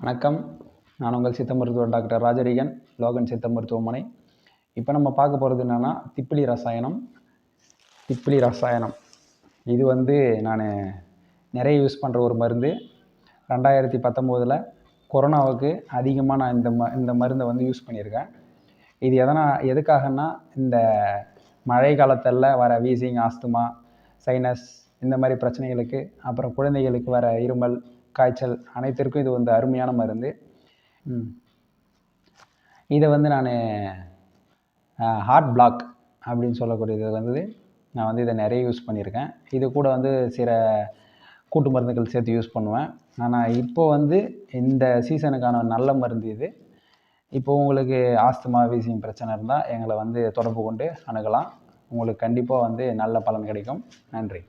வணக்கம். நான் உங்கள் சித்த மருத்துவர் டாக்டர் ராஜரிகன், லோகன் சித்த மருத்துவமனை. இப்போ நம்ம பார்க்க போகிறது என்னென்னா திப்பிலி ரசாயனம். இது நான் நிறைய யூஸ் பண்ணுற ஒரு மருந்து. 2019 கொரோனாவுக்கு அதிகமாக நான் இந்த மருந்தை யூஸ் பண்ணியிருக்கேன். இது எதுக்காகன்னா இந்த மழை காலத்தில் வர வீசிங், ஆஸ்துமா, சைனஸ் இந்த மாதிரி பிரச்சனைகளுக்கு, அப்புறம் குழந்தைகளுக்கு வர இருமல், காய்ச்சல் அனைத்திற்கும் இது அருமையான மருந்து. இதை நான் ஹார்ட் பிளாக் அப்படின்னு சொல்லக்கூடியது நான் இதை நிறைய யூஸ் பண்ணியிருக்கேன். இது கூட சில கூட்டு மருந்துகள் சேர்த்து யூஸ் பண்ணுவேன். ஆனால் இப்போ இந்த சீசனுக்கான நல்ல மருந்து இது. இப்போ உங்களுக்கு ஆஸ்துமா, வீசிங் பிரச்சனை இருந்தால் எங்களை தொடர்பு கொண்டு அணுகலாம். உங்களுக்கு கண்டிப்பாக நல்ல பலன் கிடைக்கும். நன்றி.